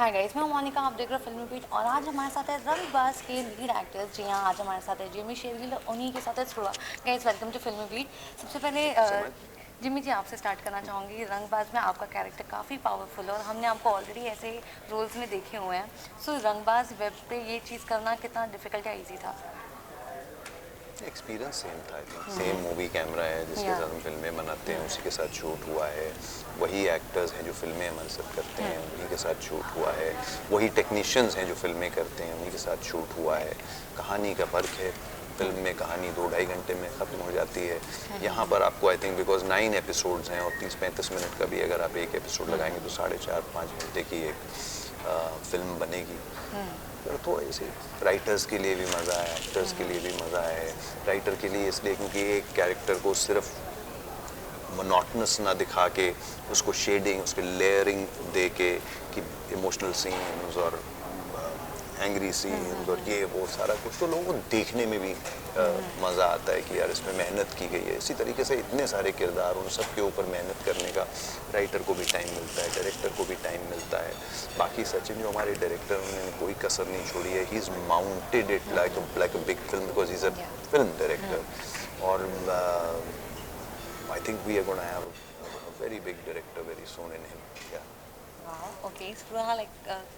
Hi guys, मैं मोनिका, आप देख रहे हो फिल्मी बीट और आज हमारे साथ है रंगबाज के लीड एक्टर्स। जी हाँ, आज हमारे साथ है जिमी शेरगिल और उन्हीं के साथ है श्रुआ। Guys, welcome to Filmibeat. सबसे पहले thank you so much. Jimmy ji, आपसे स्टार्ट करना चाहूँगी। रंगबाज में आपका कैरेक्टर काफ़ी पावरफुल है और हमने आपको ऑलरेडी ऐसे रोल्स में देखे हुए हैं। सो रंगबाज वेब पे ये चीज़ करना कितना डिफिकल्ट या ईजी था? एक्सपीरियंस सेम था। I think same movie camera है जिसके या साथ हम फिल्में बनाते हैं, उसी के साथ शूट हुआ है। वही एक्टर्स हैं जो फिल्में हमारे साथ करते हैं, उन्हीं के साथ शूट हुआ है। वही टेक्नीशियंस हैं जो फिल्में करते हैं, उन्हीं के साथ शूट हुआ है। कहानी का फ़र्क है। फिल्म में कहानी 2-2.5 घंटे में ख़त्म हो जाती है। यहाँ पर आपको आई थिंक बिकॉज 9 एपिसोड्स हैं और 30-35 मिनट का भी अगर आप एक एपिसोड लगाएंगे तो 4.5-5 घंटे की एक फिल्म बनेगी। पर थोड़ी सी राइटर्स के लिए भी मज़ा है, एक्टर्स के लिए भी मज़ा है। राइटर के लिए इसलिए क्योंकि एक कैरेक्टर को सिर्फ मोनोटनस ना दिखा के उसको शेडिंग, उसके लेयरिंग दे के कि इमोशनल सीन्स और एंग्री सीन्स और ये वो सारा कुछ, तो लोगों को देखने में भी मज़ा आता है कि यार इसमें मेहनत की गई है। इसी तरीके से इतने सारे किरदार, उन सब के ऊपर मेहनत करने का राइटर को भी टाइम मिलता है, डायरेक्टर को भी टाइम मिलता है। बाकी सचिन जो हमारे डायरेक्टर, उन्होंने कोई कसर नहीं छोड़ी है। He is mounted it like a big film because he is a film director. और I think we are gonna have a very big director very soon in him. Yeah okay, श्रुआ, like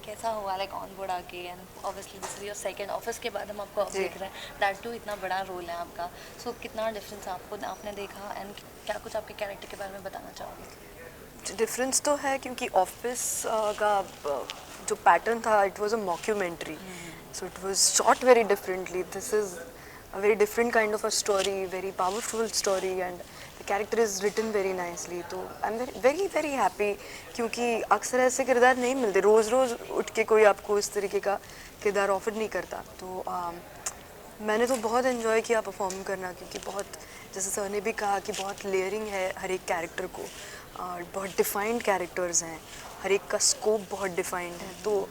कैसा हुआ like on board आके? And obviously this is your second office के बाद हम आपको अब जी। देख रहे हैं, दैट टू इतना बड़ा रोल है आपका। सो कितना डिफरेंस आपको आपने देखा एंड क्या कुछ आपके कैरेक्टर के बारे में बताना चाहोगे? डिफरेंस तो है क्योंकि ऑफिस का जो पैटर्न था, it was a mockumentary, so it was shot very differently. This is a very different kind of a story, very powerful story, and the character is written very nicely. तो I'm very very happy क्योंकि अक्सर ऐसे किरदार नहीं मिलते, रोज़ रोज़ उठ के कोई आपको इस तरीके का किरदार ऑफर नहीं करता. तो मैंने तो बहुत इन्जॉय किया परफॉर्म करना क्योंकि बहुत, जैसे सर ने भी कहा कि बहुत लेयरिंग है हर एक कैरेक्टर को, और बहुत डिफाइंड कैरेक्टर्स हैं, हर एक का स्कोप बहुत डिफाइंड है. तो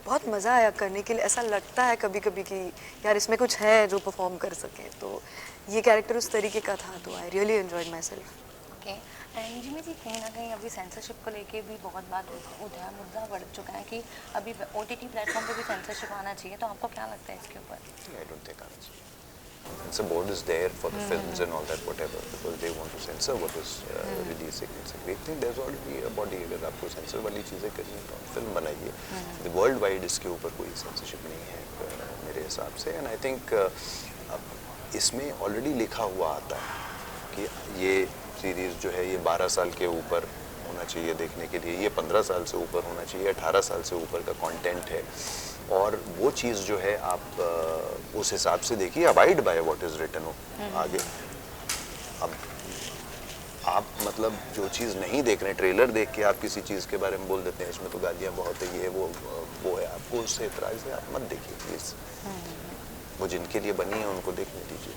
बहुत मज़ा आया करने के लिए. ऐसा लगता है कभी कभी कि यार इसमें कुछ है जो परफॉर्म कर सके. तो ये कैरेक्टर उस तरीके का था, तो I really enjoyed myself. Okay, and Jimmy ji, कहीं ना कहीं अभी सेंसरशिप को लेके भी बहुत बात उठा है, मुद्दा बढ़ चुका है कि अभी OTT प्लेटफॉर्म पे भी सेंसरशिप आना चाहिए। तो आपको क्या लगता है इसके ऊपर? I don't think censor board is there for the films and all that whatever because they want to censor what is releasing. It's a great thing. There's already a body. अगर आपको सेंसर वाली चीज़ें करनी है तो आप film बनाइए. The world wide इसके ऊपर कोई सेंसरशिप नहीं है मेरे हिसाब से. एंड आई थिंक इसमें ऑलरेडी लिखा हुआ आता है कि ये सीरीज़ जो है ये 12 साल के ऊपर होना चाहिए देखने के लिए, ये 15 साल से ऊपर होना चाहिए, 18 साल से ऊपर का कंटेंट है. और वो चीज़ जो है आप उस हिसाब से देखिए, abide by what is written हो आगे. अब आप मतलब जो चीज़ नहीं देख रहे हैं, ट्रेलर देख के आप किसी चीज़ के बारे में बोल देते हैं इसमें तो गालियाँ बहुत है, ये वो है, आपको उससे इतराज़ है, आप मत देखिए प्लीज़. वो जिनके लिए बनी है उनको देखने दीजिए.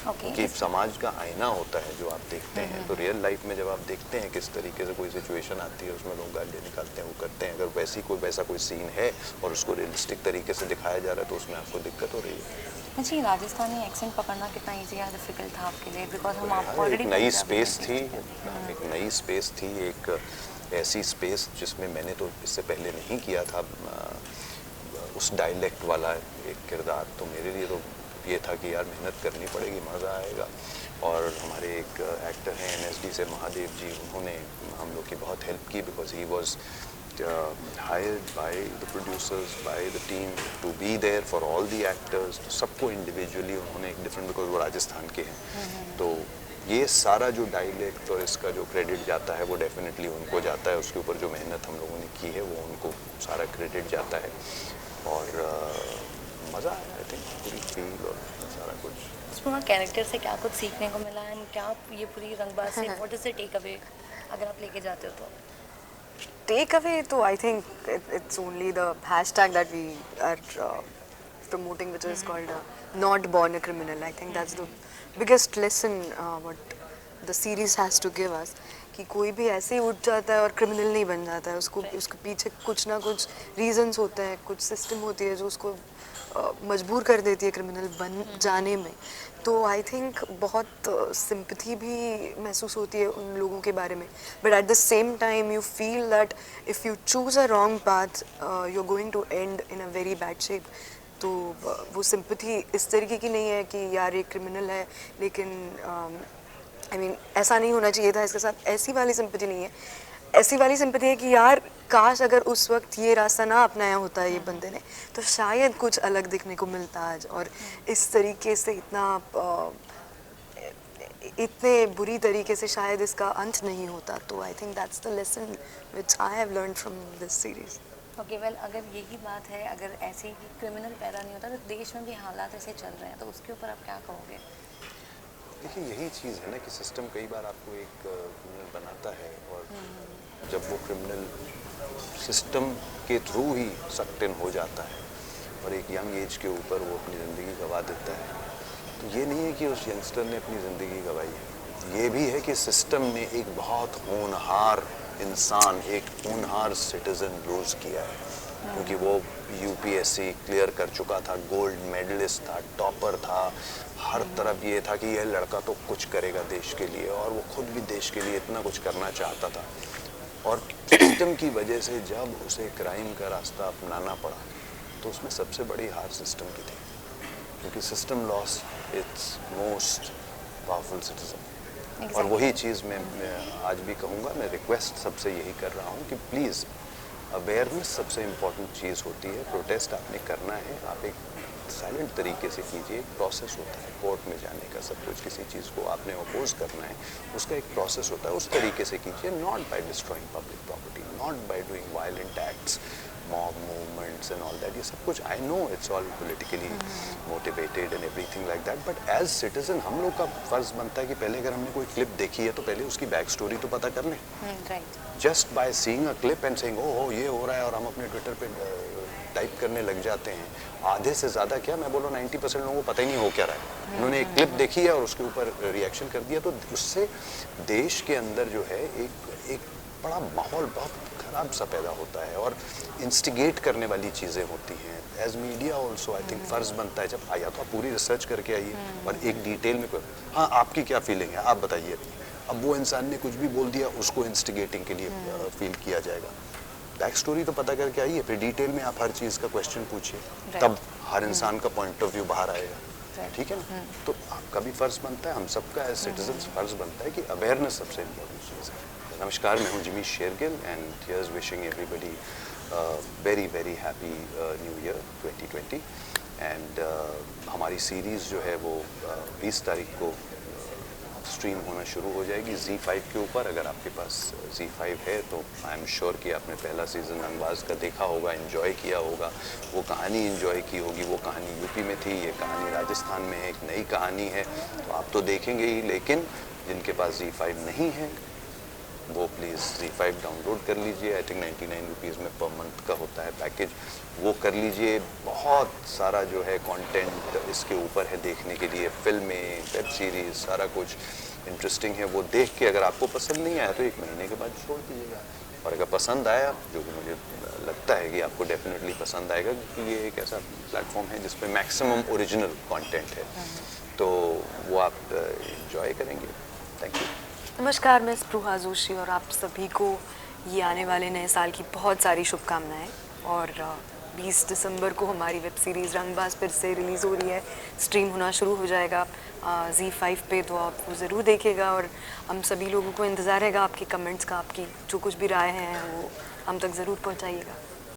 क्योंकि समाज का आईना होता है जो आप देखते हैं. तो रियल लाइफ में जब आप देखते हैं किस तरीके से कोई सिचुएशन आती है, उसमें लोग गालियाँ निकालते हैं, वो करते हैं, अगर वैसा कोई सीन है और उसको रियलिस्टिक तरीके से दिखाया जा रहा है तो उसमें आपको दिक्कत हो रही है. जी, राजस्थानी एक्सेंट पकड़ना कितना इजी या डिफिकल्ट था आपके लिए? बिकॉज हम आपको एक ऑलरेडी नई स्पेस थी, एक नई स्पेस थी, एक ऐसी स्पेस जिसमें मैंने तो इससे पहले नहीं किया था उस डायलेक्ट वाला एक किरदार. तो मेरे लिए तो ये था कि यार मेहनत करनी पड़ेगी, मज़ा आएगा. और हमारे एक एक्टर हैं NSD से महादेव जी, उन्होंने हम लोग की बहुत हेल्प की because he was hired by the producers, by the team to be there for all the actors. तो सबको इंडिविजुअली उन्होंने एक डिफरेंट, बिकॉज वो राजस्थान के हैं, तो ये सारा जो डायलेक्ट और इसका जो क्रेडिट जाता है वो डेफिनेटली उनको जाता है. उसके ऊपर जो मेहनत हम लोगों ने की है वो उनको सारा क्रेडिट जाता है. और मज़ा आया आई थिंक, पूरी फील और सारा कुछ. पूरा कैरेक्टर से क्या कुछ सीखने को मिला एंड क्या ये पूरी रंगबाज से what is the takeaway अगर आप लेके जाते हो तो? Take away, तो I think it's only the hashtag that we are promoting, which is called not born a criminal. I think that's the biggest lesson what the series has to give us. कि कोई भी ऐसे ही उठ जाता है और criminal नहीं बन जाता है. उसको उसके पीछे कुछ ना कुछ रीजंस होते हैं, कुछ सिस्टम होती है जो उसको मजबूर कर देती है क्रिमिनल बन जाने में। तो आई थिंक बहुत सिंपथी भी महसूस होती है उन लोगों के बारे में, but at the same time you feel that if you choose a wrong path you are going to end in a very bad shape. तो वो सिंपथी इस तरीके की नहीं है कि यार ये क्रिमिनल है लेकिन आई मीन ऐसा नहीं होना चाहिए था इसके साथ, ऐसी वाली सिंपथी नहीं है। ऐसी वाली सिंपथी है कि यार काश अगर उस वक्त ये रास्ता ना अपनाया होता ये बंदे ने तो शायद कुछ अलग दिखने को मिलता आज, और इस तरीके से इतने बुरी तरीके से शायद इसका अंत नहीं होता। तो I think that's the lesson which I have learned from this series. Okay well, अगर यही बात है, अगर ऐसे ही क्रिमिनल पैदा नहीं होता तो देश में भी हालात ऐसे चल रहे हैं, तो उसके ऊपर आप क्या कहोगे? देखिए यही चीज़ है ना कि सिस्टम कई बार आपको एक क्रिमिनल बनाता है, और जब वो क्रिमिनल सिस्टम के थ्रू ही सक्ट इन हो जाता है और एक यंग एज के ऊपर वो अपनी ज़िंदगी गंवा देता है, तो ये नहीं है कि उस यंगस्टर ने अपनी ज़िंदगी गंवाई है, ये भी है कि सिस्टम ने एक बहुत होनहार इंसान, एक होनहार सिटीज़न लूज़ किया है, क्योंकि वो यूपीएससी क्लियर कर चुका था, गोल्ड मेडलिस्ट था, टॉपर था, हर तरफ ये था कि यह लड़का तो कुछ करेगा देश के लिए, और वो खुद भी देश के लिए इतना कुछ करना चाहता था। और सिस्टम की वजह से जब उसे क्राइम का रास्ता अपनाना पड़ा तो उसमें सबसे बड़ी हार सिस्टम की थी, क्योंकि system lost its most powerful citizen. और वही चीज़ मैं आज भी कहूँगा, मैं रिक्वेस्ट सबसे यही कर रहा हूँ कि प्लीज़ अवेयरनेस सबसे इम्पॉर्टेंट चीज़ होती है। प्रोटेस्ट आपने करना है, आप एक साइलेंट तरीके से कीजिए, एक प्रोसेस होता है कोर्ट में जाने का, सब कुछ किसी चीज़ को आपने अपोज करना है उसका एक प्रोसेस होता है, उस तरीके से कीजिए, not by destroying public property, not by doing violent acts, mob movements and all that. ये सब कुछ I know it's all politically motivated and everything like that, but as citizen हम लोग का फ़र्ज़ बनता है कि पहले अगर हमने कोई क्लिप देखी है तो पहले उसकी बैक स्टोरी तो पता कर लें। Just by seeing a clip and saying oh ये हो रहा है और हम अपने ट्विटर पे टाइप करने लग जाते हैं, आधे से ज़्यादा क्या मैं बोलूँ 90% लोगों को पता ही नहीं हो क्या रहा है। उन्होंने एक क्लिप देखी है और उसके ऊपर रिएक्शन कर दिया, तो उससे देश के अंदर जो है एक बड़ा माहौल बहुत ख़राब सा पैदा होता है और इंस्टिगेट करने वाली चीज़ें होती हैं। As media also I think फ़र्ज़ बनता है जब आया तो आप पूरी रिसर्च करके आइए और एक डिटेल में कोई हाँ आपकी क्या फीलिंग है आप बताइए। अब वो इंसान ने कुछ भी बोल दिया उसको इंस्टिगेटिंग के लिए फील किया जाएगा। बैक स्टोरी तो पता करके आइए, फिर डिटेल में आप हर चीज़ का क्वेश्चन पूछिए, तब हर इंसान का पॉइंट ऑफ व्यू बाहर आएगा। ठीक है ना? तो आपका भी फ़र्ज़ बनता है, हम सबका एज सिटीजन्स फ़र्ज़ बनता है कि अवेयरनेस सबसे इम्पोर्टेंट चीज़ है। नमस्कार, मैं हूँ Jimmy Shergill and here's wishing everybody very very happy new year 2020। And हमारी सीरीज़ जो है वो 20 तारीख को स्ट्रीम होना शुरू हो जाएगी Z5 के ऊपर। अगर आपके पास Z5 है तो आई एम श्योर कि आपने पहला सीज़न रंगबाज का देखा होगा, एंजॉय किया होगा, वो कहानी एंजॉय की होगी। वो कहानी यूपी में थी, ये कहानी राजस्थान में है, एक नई कहानी है, तो आप तो देखेंगे ही। लेकिन जिनके पास Z5 नहीं है वो प्लीज़ Z5 डाउनलोड कर लीजिए। आई थिंक 99 रुपीज़ में पर मंथ का होता है पैकेज, वो कर लीजिए। बहुत सारा जो है कंटेंट इसके ऊपर है देखने के लिए, फिल्में, वेब सीरीज़, सारा कुछ इंटरेस्टिंग है। वो देख के अगर आपको पसंद नहीं आया तो 1 महीने के बाद छोड़ दीजिएगा, और अगर पसंद आया, जो कि मुझे लगता है कि आपको डेफिनेटली पसंद आएगा क्योंकि ये एक ऐसा प्लेटफॉर्म है जिस पर मैक्सिमम ओरिजिनल कॉन्टेंट है, तो वो आप इंजॉय करेंगे। Thank you. नमस्कार, मैं स्पृहा जोशी और आप सभी को ये आने वाले नए साल की बहुत सारी शुभकामनाएं। और 20 दिसंबर को हमारी वेब सीरीज़ रंगबाज फिर से रिलीज़ हो रही है, स्ट्रीम होना शुरू हो जाएगा Z5 पे, तो आप वो ज़रूर देखेगा। और हम सभी लोगों को इंतज़ार रहेगा आपके कमेंट्स का, आपकी जो कुछ भी राय है वो हम तक ज़रूर पहुंचाइएगा।